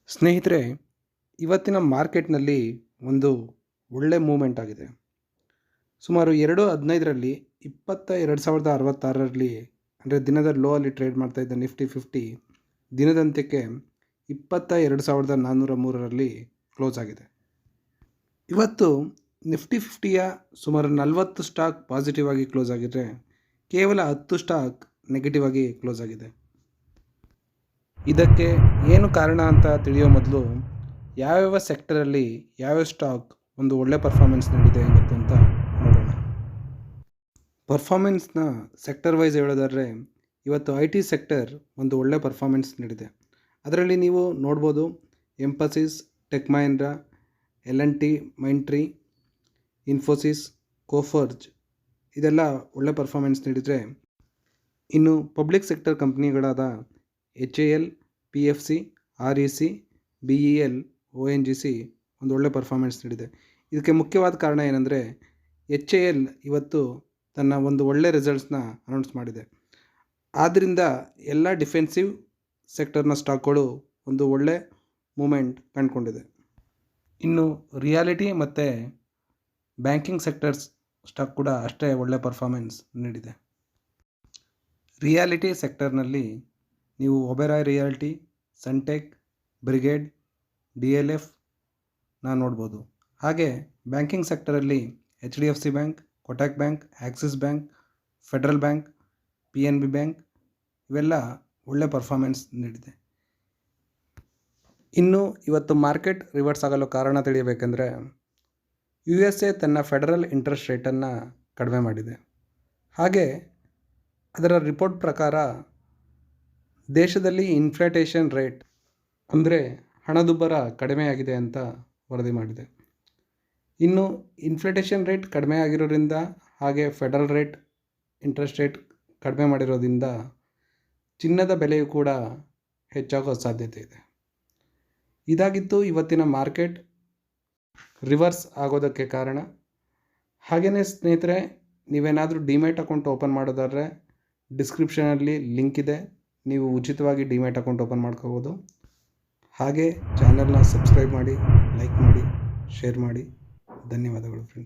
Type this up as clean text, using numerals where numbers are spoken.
ಸ್ನೇಹಿತರೆ, ಇವತ್ತಿನ ಮಾರ್ಕೆಟ್ನಲ್ಲಿ ಒಂದು ಒಳ್ಳೆ ಮೂವ್ಮೆಂಟ್ ಆಗಿದೆ. ಸುಮಾರು 2:15ರಲ್ಲಿ 22,066ರಲ್ಲಿ ಅಂದರೆ ದಿನದ ಲೋ ಅಲ್ಲಿ ಟ್ರೇಡ್ ಮಾಡ್ತಾ ಇದ್ದ ನಿಫ್ಟಿ 50 ದಿನದಂತ್ಯಕ್ಕೆ 22,403ರಲ್ಲಿ ಕ್ಲೋಸ್ ಆಗಿದೆ. ಇವತ್ತು ನಿಫ್ಟಿ 50ಯ ಸುಮಾರು 40 ಸ್ಟಾಕ್ ಪಾಸಿಟಿವ್ ಆಗಿ ಕ್ಲೋಸ್ ಆಗಿದ್ದರೆ ಕೇವಲ 10 ಸ್ಟಾಕ್ ನೆಗೆಟಿವ್ ಆಗಿ ಕ್ಲೋಸ್ ಆಗಿದೆ. ಇದಕ್ಕೆ ಏನು ಕಾರಣ ಅಂತ ತಿಳಿಯೋ ಮೊದಲು ಯಾವ್ಯಾವ ಸೆಕ್ಟರಲ್ಲಿ ಯಾವ್ಯಾವ ಸ್ಟಾಕ್ ಒಂದು ಒಳ್ಳೆ ಪರ್ಫಾರ್ಮೆನ್ಸ್ ನೀಡಿದೆ ಇವತ್ತು ಅಂತ ನೋಡೋಣ. ಪರ್ಫಾರ್ಮೆನ್ಸ್ನ ಸೆಕ್ಟರ್ ವೈಸ್ ಹೇಳೋದಾದರೆ ಇವತ್ತು IT ಸೆಕ್ಟರ್ ಒಂದು ಒಳ್ಳೆ ಪರ್ಫಾರ್ಮೆನ್ಸ್ ನೀಡಿದೆ. ಅದರಲ್ಲಿ ನೀವು ನೋಡ್ಬೋದು Mphasis, Tech Mahindra, L&T, Mindtree, Infosys, Coforge ಇದೆಲ್ಲ ಒಳ್ಳೆ ಪರ್ಫಾರ್ಮೆನ್ಸ್ ನೀಡಿದರೆ, ಇನ್ನು ಪಬ್ಲಿಕ್ ಸೆಕ್ಟರ್ ಕಂಪ್ನಿಗಳಾದ HAL, PFC, REC, BEL, ONGC ಒಂದು ಒಳ್ಳೆ ಪರ್ಫಾರ್ಮೆನ್ಸ್ ನೀಡಿದೆ. ಇದಕ್ಕೆ ಮುಖ್ಯವಾದ ಕಾರಣ ಏನಂದರೆ HAL ಇವತ್ತು ತನ್ನ ಒಂದು ಒಳ್ಳೆ ರಿಸಲ್ಟ್ಸ್ನ ಅನೌನ್ಸ್ ಮಾಡಿದೆ. ಆದ್ದರಿಂದ ಎಲ್ಲ ಡಿಫೆನ್ಸಿವ್ ಸೆಕ್ಟರ್ನ ಸ್ಟಾಕ್ಗಳು ಒಂದು ಒಳ್ಳೆ ಮೂಮೆಂಟ್ ಕಂಡುಕೊಂಡಿದೆ. ಇನ್ನು ರಿಯಾಲಿಟಿ ಮತ್ತು ಬ್ಯಾಂಕಿಂಗ್ ಸೆಕ್ಟರ್ಸ್ ಸ್ಟಾಕ್ ಕೂಡ ಅಷ್ಟೇ ಒಳ್ಳೆ ಪರ್ಫಾರ್ಮೆನ್ಸ್ ನೀಡಿದೆ. ರಿಯಾಲಿಟಿ ಸೆಕ್ಟರ್ನಲ್ಲಿ ನೀವು Oberoi reality, Sunteck, Brigade, DLF ನೋಡ್ಬೋದು. ಹಾಗೆ ಬ್ಯಾಂಕಿಂಗ್ ಸೆಕ್ಟರಲ್ಲಿ HDFC bank, Kotak bank, Axis bank, Federal bank, PNB bank ಇವೆಲ್ಲ ಒಳ್ಳೆ ಪರ್ಫಾರ್ಮೆನ್ಸ್ ನೀಡಿದೆ. ಇನ್ನು ಇವತ್ತು ಮಾರ್ಕೆಟ್ ರಿವರ್ಸ್ ಆಗಲು ಕಾರಣ ತಿಳಿಯಬೇಕೆಂದರೆ USA ತನ್ನ ಫೆಡರಲ್ ಇಂಟ್ರೆಸ್ಟ್ ರೇಟನ್ನು ಕಡಿಮೆ ಮಾಡಿದೆ. ಹಾಗೆ ಅದರ ರಿಪೋರ್ಟ್ ಪ್ರಕಾರ ದೇಶದಲ್ಲಿ ಇನ್ಫ್ಲೇಟೇಷನ್ ರೇಟ್ ಅಂದರೆ ಹಣದುಬ್ಬರ ಕಡಿಮೆಯಾಗಿದೆ ಅಂತ ವರದಿ ಮಾಡಿದೆ. ಇನ್ನು ಇನ್ಫ್ಲೇಟೇಷನ್ ರೇಟ್ ಕಡಿಮೆ ಆಗಿರೋದ್ರಿಂದ ಹಾಗೆ ಫೆಡರಲ್ ರೇಟ್ ಇಂಟ್ರೆಸ್ಟ್ ರೇಟ್ ಕಡಿಮೆ ಮಾಡಿರೋದ್ರಿಂದ ಚಿನ್ನದ ಬೆಲೆಯೂ ಕೂಡ ಹೆಚ್ಚಾಗೋ ಸಾಧ್ಯತೆ ಇದೆ. ಇದಾಗಿತ್ತು ಇವತ್ತಿನ ಮಾರ್ಕೆಟ್ ರಿವರ್ಸ್ ಆಗೋದಕ್ಕೆ ಕಾರಣ. ಹಾಗೆಯೇ ಸ್ನೇಹಿತರೆ, ನೀವೇನಾದರೂ ಡಿಮ್ಯಾಟ್ ಅಕೌಂಟ್ ಓಪನ್ ಮಾಡೋದಾದರೆ ಡಿಸ್ಕ್ರಿಪ್ಷನಲ್ಲಿ ಲಿಂಕ್ ಇದೆ, ನೀವು ಉಚಿತವಾಗಿ ಡಿಮ್ಯಾಟ್ ಅಕೌಂಟ್ ಓಪನ್ ಮಾಡ್ಕೋಬೋದು. ಹಾಗೆ ಚಾನಲ್ನ ಸಬ್ಸ್ಕ್ರೈಬ್ ಮಾಡಿ, ಲೈಕ್ ಮಾಡಿ, ಶೇರ್ ಮಾಡಿ. ಧನ್ಯವಾದಗಳು ಫ್ರೆಂಡ್ಸ್.